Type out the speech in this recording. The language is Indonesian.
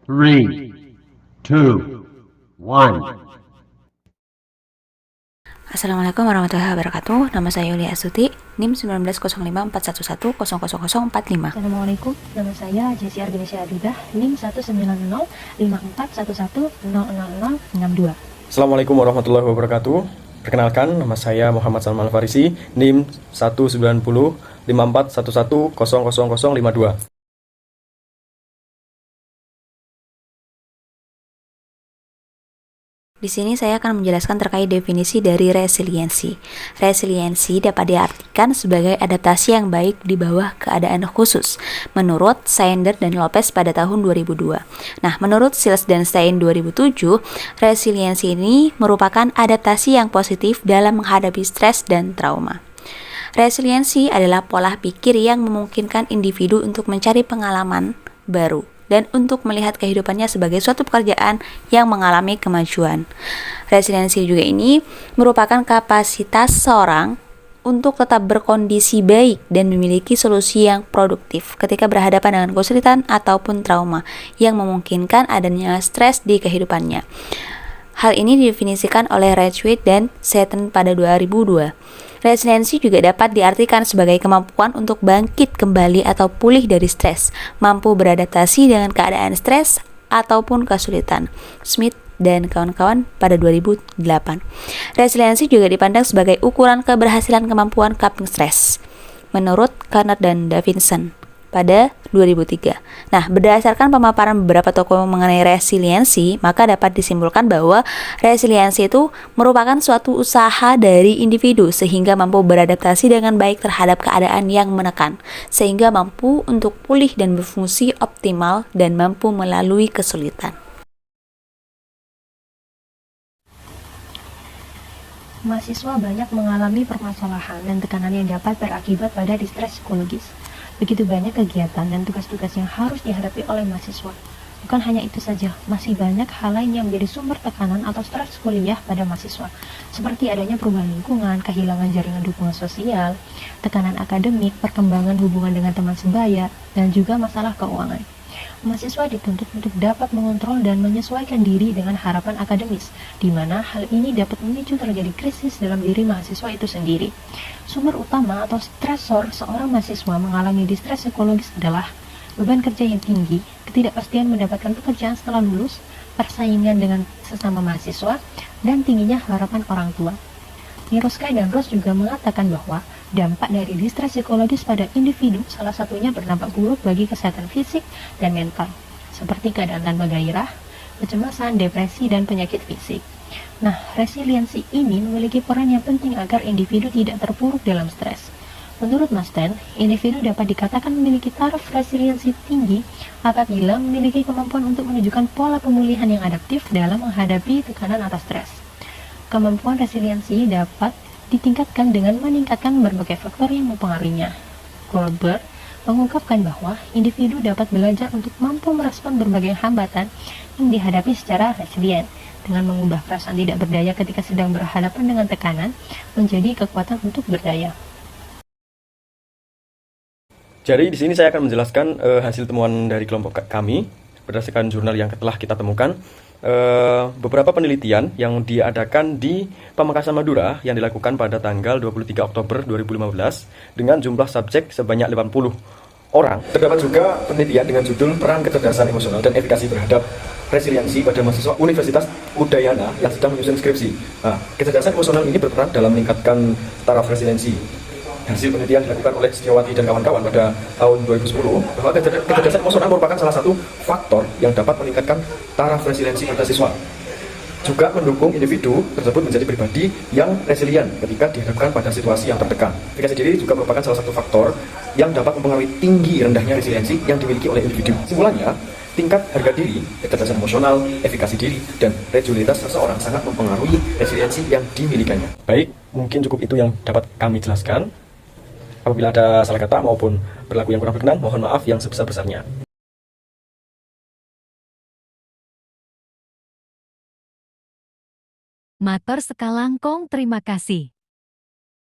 Three, two, one. Assalamualaikum warahmatullahi wabarakatuh. Nama saya Yulia Astuti, NIM 19054111000045. Assalamualaikum, nama saya Jesse Ardinesya Abidah, NIM 1905411000062. Assalamualaikum warahmatullahi wabarakatuh. Perkenalkan, nama saya Muhammad Salman Al-Farisi, NIM 1905411000052. Di sini saya akan menjelaskan terkait definisi dari resiliensi. Resiliensi dapat diartikan sebagai adaptasi yang baik di bawah keadaan khusus, menurut Sander dan Lopez pada tahun 2002. Nah, menurut Sills dan Stein 2007, resiliensi ini merupakan adaptasi yang positif dalam menghadapi stres dan trauma. Resiliensi adalah pola pikir yang memungkinkan individu untuk mencari pengalaman baru dan untuk melihat kehidupannya sebagai suatu pekerjaan yang mengalami kemajuan. Resiliensi juga ini merupakan kapasitas seorang untuk tetap berkondisi baik dan memiliki solusi yang produktif ketika berhadapan dengan kesulitan ataupun trauma yang memungkinkan adanya stres di kehidupannya. Hal ini didefinisikan oleh Ridgway dan Seton pada 2002. Resiliensi juga dapat diartikan sebagai kemampuan untuk bangkit kembali atau pulih dari stres, mampu beradaptasi dengan keadaan stres ataupun kesulitan. Smith dan kawan-kawan pada 2008. Resiliensi juga dipandang sebagai ukuran keberhasilan kemampuan coping stres, menurut Kanner dan Davidson pada 2003. Nah, berdasarkan pemaparan beberapa tokoh mengenai resiliensi, maka dapat disimpulkan bahwa resiliensi itu merupakan suatu usaha dari individu sehingga mampu beradaptasi dengan baik terhadap keadaan yang menekan, sehingga mampu untuk pulih dan berfungsi optimal dan mampu melalui kesulitan. Mahasiswa banyak mengalami permasalahan dan tekanan yang dapat berakibat pada distress psikologis. Begitu banyak kegiatan dan tugas-tugas yang harus dihadapi oleh mahasiswa. Bukan hanya itu saja, masih banyak hal lain yang menjadi sumber tekanan atau stres kuliah pada mahasiswa, seperti adanya perubahan lingkungan, kehilangan jaringan dukungan sosial, tekanan akademik, perkembangan hubungan dengan teman sebaya, dan juga masalah keuangan. Mahasiswa dituntut untuk dapat mengontrol dan menyesuaikan diri dengan harapan akademis, di mana hal ini dapat memicu terjadi krisis dalam diri mahasiswa itu sendiri. Sumber utama atau stresor seorang mahasiswa mengalami distress psikologis adalah beban kerja yang tinggi, ketidakpastian mendapatkan pekerjaan setelah lulus, persaingan dengan sesama mahasiswa, dan tingginya harapan orang tua. Miroskay dan Ross juga mengatakan bahwa dampak dari distress psikologis pada individu salah satunya berdampak buruk bagi kesehatan fisik dan mental, seperti keadaan tanpa gairah, kecemasan, depresi, dan penyakit fisik. Nah, resiliensi ini memiliki peran yang penting agar individu tidak terpuruk dalam stres. Menurut Masten, individu dapat dikatakan memiliki taraf resiliensi tinggi apabila memiliki kemampuan untuk menunjukkan pola pemulihan yang adaptif dalam menghadapi tekanan atau stres. Kemampuan resiliensi dapat ditingkatkan dengan meningkatkan berbagai faktor yang mempengaruhinya. Goldberg mengungkapkan bahwa individu dapat belajar untuk mampu merespon berbagai hambatan yang dihadapi secara resilient, dengan mengubah perasaan tidak berdaya ketika sedang berhadapan dengan tekanan menjadi kekuatan untuk berdaya. Jadi di sini saya akan menjelaskan hasil temuan dari kelompok kami berdasarkan jurnal yang telah kita temukan. Beberapa penelitian yang diadakan di Pamekasan Madura yang dilakukan pada tanggal 23 Oktober 2015 dengan jumlah subjek sebanyak 80 orang. Terdapat juga penelitian dengan judul Peran Kecerdasan Emosional dan Efikasi Terhadap Resiliensi pada mahasiswa Universitas Udayana yang sedang menyusun skripsi. Nah, kecerdasan emosional ini berperan dalam meningkatkan taraf resiliensi. Hasil penelitian dilakukan oleh Setiawati dan kawan-kawan pada tahun 2010 bahwa kecerdasan emosional merupakan salah satu faktor yang dapat meningkatkan taraf resiliensi pada siswa. Juga mendukung individu tersebut menjadi pribadi yang resilient ketika dihadapkan pada situasi yang tertekan. Efikasi diri juga merupakan salah satu faktor yang dapat mempengaruhi tinggi rendahnya resiliensi yang dimiliki oleh individu. Simpulannya, tingkat harga diri, kecerdasan emosional, efikasi diri, dan resiliensitas seseorang sangat mempengaruhi resiliensi yang dimilikannya. Baik, mungkin cukup itu yang dapat kami jelaskan. Apabila ada salah kata maupun perilaku yang kurang berkenan, mohon maaf yang sebesar-besarnya. Matur sekalangkong terima kasih.